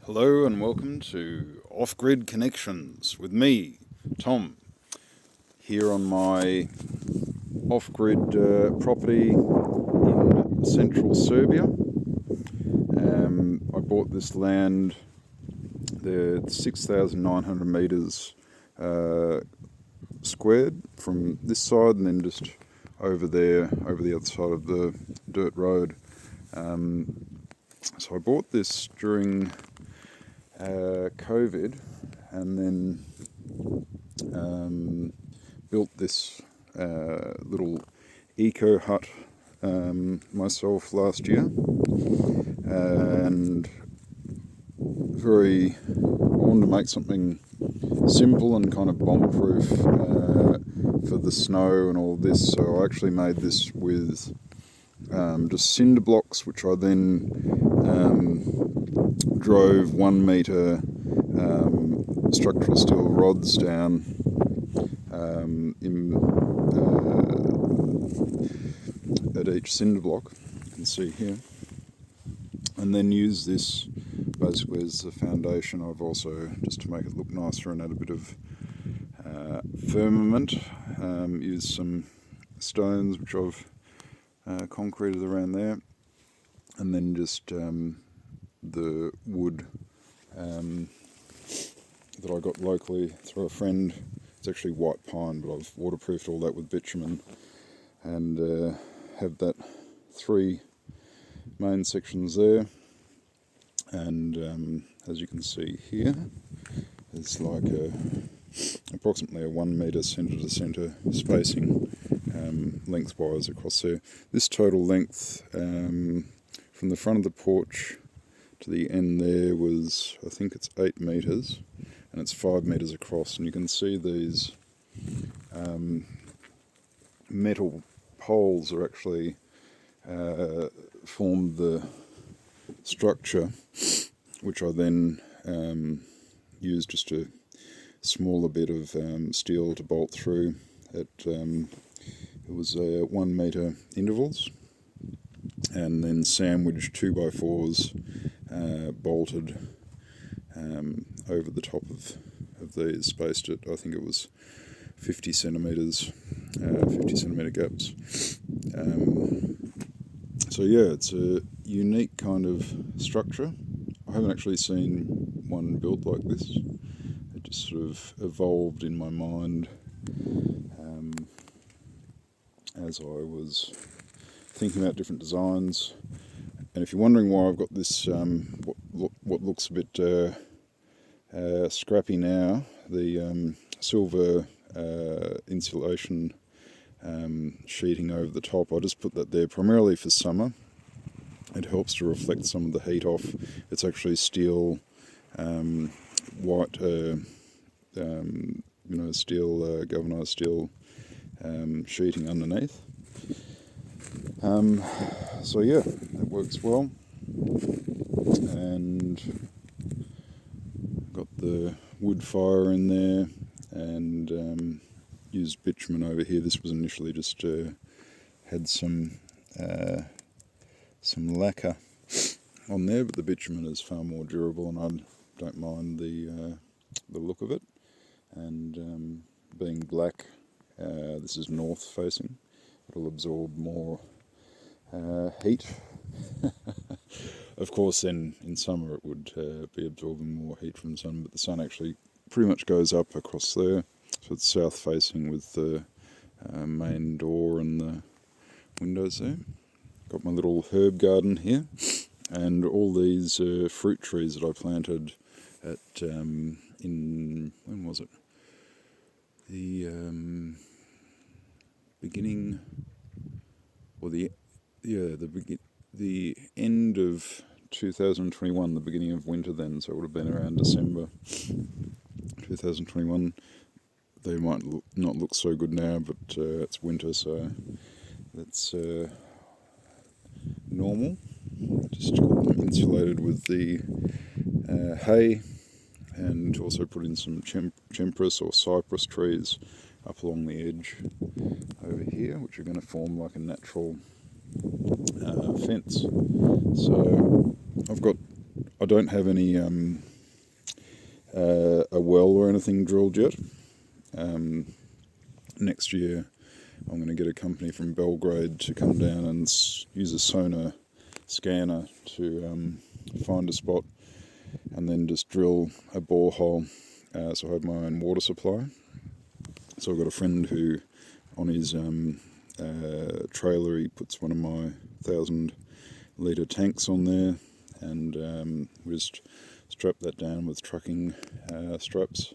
Hello and welcome to Off-Grid Connections with me, Tom, here on my off-grid property in central Serbia. I bought this land, the 6,900 metres squared from this side, and then just over there, over the other side of the dirt road. So I bought this during COVID, and then built this little eco hut myself last year, and I wanted to make something simple and kind of bomb-proof for the snow and all this. So I actually made this with just cinder blocks, which I then drove 1 metre structural steel rods down at each cinder block, you can see here, and then use this basically as the foundation. I've also, just to make it look nicer and add a bit of firmament, used some stones which I've concreted around there, and then just the wood that I got locally through a friend. It's actually white pine, but I've waterproofed all that with bitumen, and have that 3 main sections there. And as you can see here, there's like approximately a 1 metre centre to centre spacing lengthwise across there. This total length from the front of the porch to the end there was, I think it's 8 metres, and it's 5 metres across. And you can see these metal poles are actually formed the structure, which I then used just a smaller bit of steel to bolt through at it was 1 metre intervals, and then sandwiched 2x4s bolted over the top of these, spaced at, I think it was 50 centimetres, 50 centimetre gaps. So yeah, it's a unique kind of structure. I haven't actually seen one built like this. It just sort of evolved in my mind as I was thinking about different designs. And if you're wondering why I've got this, what looks a bit scrappy now, the silver insulation sheeting over the top, I just put that there primarily for summer. It helps to reflect some of the heat off. It's actually steel, white, steel, galvanized steel sheeting underneath. So yeah, it works well. And got the wood fire in there, and used bitumen over here. This was initially just had some lacquer on there, but the bitumen is far more durable, and I don't mind the look of it. And being black, this is north facing, it'll absorb more heat. Of course, then in summer it would be absorbing more heat from the sun, but the sun actually pretty much goes up across there, so it's south facing with the main door and the windows there. Got my little herb garden here, and all these fruit trees that I planted at when was it? The beginning, or the end of 2021, the beginning of winter then, so it would have been around December 2021. They might not look so good now, but it's winter, so that's normal. Just got them insulated with the hay, and also put in some chempress or cypress trees up along the edge over here, which are going to form like a natural fence. So I've got I don't have any a well or anything drilled yet. Next year I'm going to get a company from Belgrade to come down and use a sonar scanner to find a spot and then just drill a borehole, so I have my own water supply. So I've got a friend who on his trailer he puts one of my 1,000-litre tanks on there, and we just strap that down with trucking straps,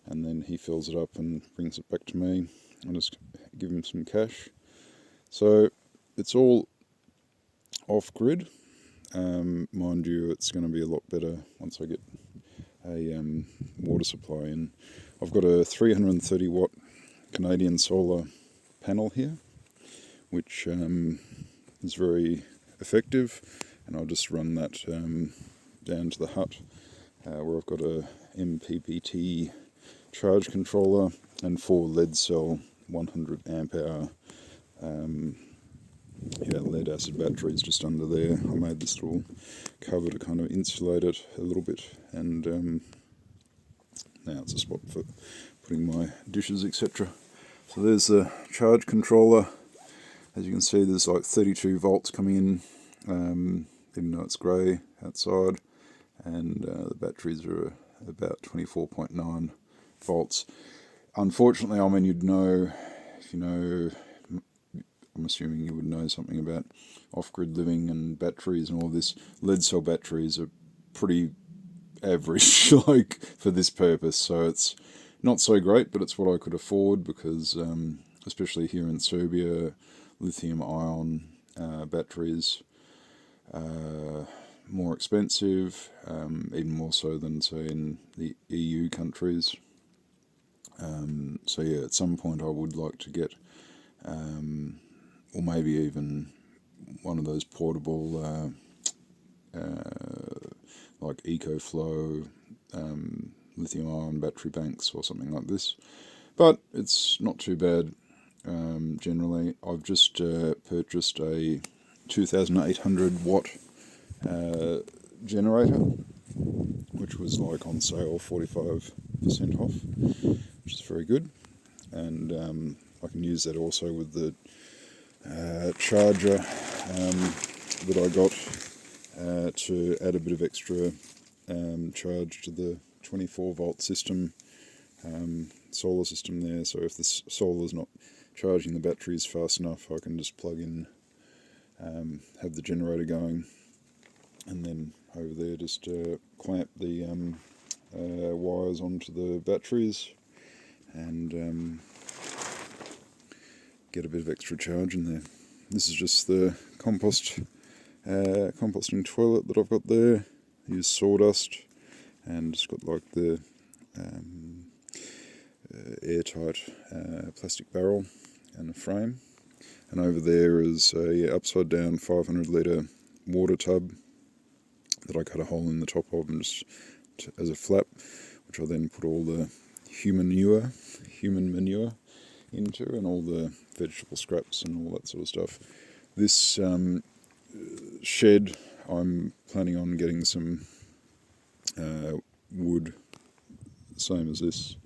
and then he fills it up and brings it back to me. I just give him some cash. So it's all off-grid. Mind you, it's going to be a lot better once I get a water supply in. I've got a 330 watt Canadian solar panel here, which is very effective, and I'll just run that down to the hut where I've got a MPPT charge controller and 4 lead cell 100 amp hour lead acid batteries just under there. I made this little cover to kind of insulate it a little bit, and now it's a spot for putting my dishes, etc. So there's the charge controller. As you can see, there's like 32 volts coming in, even though it's grey outside, and the batteries are about 24.9 volts. Unfortunately, I mean, you'd know, if you know, I'm assuming you would know something about off-grid living and batteries and all this. Lead cell batteries are pretty average, like, for this purpose, so it's not so great, but it's what I could afford because, especially here in Serbia, lithium-ion batteries more expensive, even more so than, say, in the EU countries. So yeah, at some point I would like to get, or maybe even one of those portable, like EcoFlow, lithium-ion battery banks or something like this. But it's not too bad. Generally, I've just purchased a 2,800 watt generator, which was like on sale 45% off, which is very good, and I can use that also with the charger that I got to add a bit of extra charge to the 24 volt system, solar system there. So if the solar's not charging the batteries fast enough, I can just plug in, have the generator going, and then over there just clamp the wires onto the batteries and get a bit of extra charge in there. This is just the composting toilet that I've got there. I use sawdust and it's got like the airtight plastic barrel and a frame. And over there is a upside down 500 litre water tub that I cut a hole in the top of and just as a flap, which I then put all the human manure into, and all the vegetable scraps and all that sort of stuff. This shed, I'm planning on getting some wood, same as this,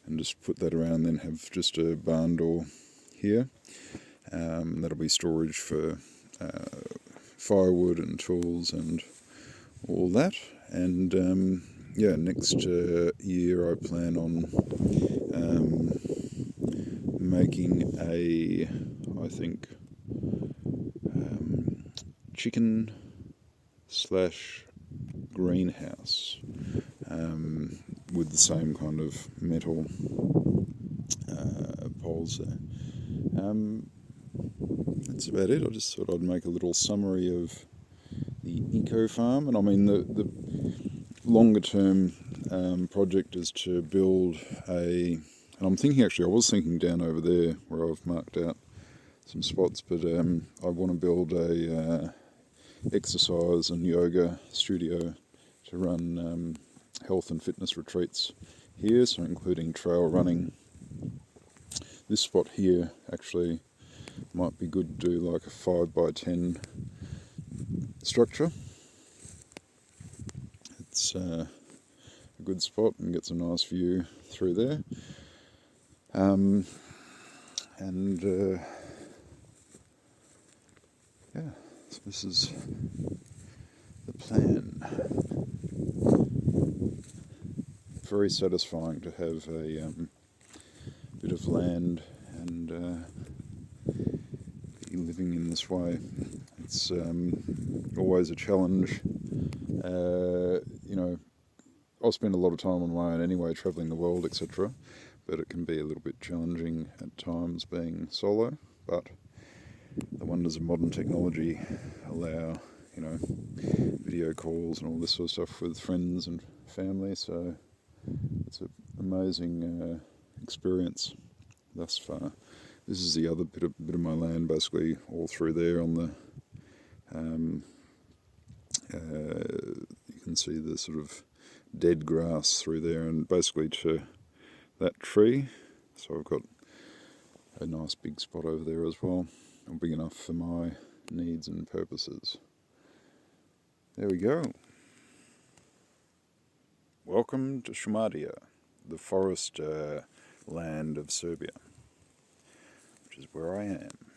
and just put that around, then have just a barn door here. That'll be storage for firewood and tools and all that. And next year I plan on making a, I think, chicken / greenhouse with the same kind of metal poles there. That's about it. I just thought I'd make a little summary of the eco farm, and I mean the longer term project is to build and I'm thinking, actually I was thinking down over there where I've marked out some spots, but I want to build a exercise and yoga studio to run health and fitness retreats here, so including trail running. This spot here actually might be good to do like a 5x10 structure. it's a good spot and gets a nice view through there. And yeah, so this is the plan. Very satisfying to have a bit of land and be living in this way. It's always a challenge. You know, I'll spend a lot of time on my own anyway, travelling the world, etc. But it can be a little bit challenging at times being solo. But the wonders of modern technology allow, you know, video calls and all this sort of stuff with friends and family. So it's an amazing experience thus far. This is the other bit of my land, basically all through there on the. You can see the sort of dead grass through there, and basically to that tree. So I've got a nice big spot over there as well, or big enough for my needs and purposes. There we go. Welcome to Šumadija, the forest land of Serbia, which is where I am.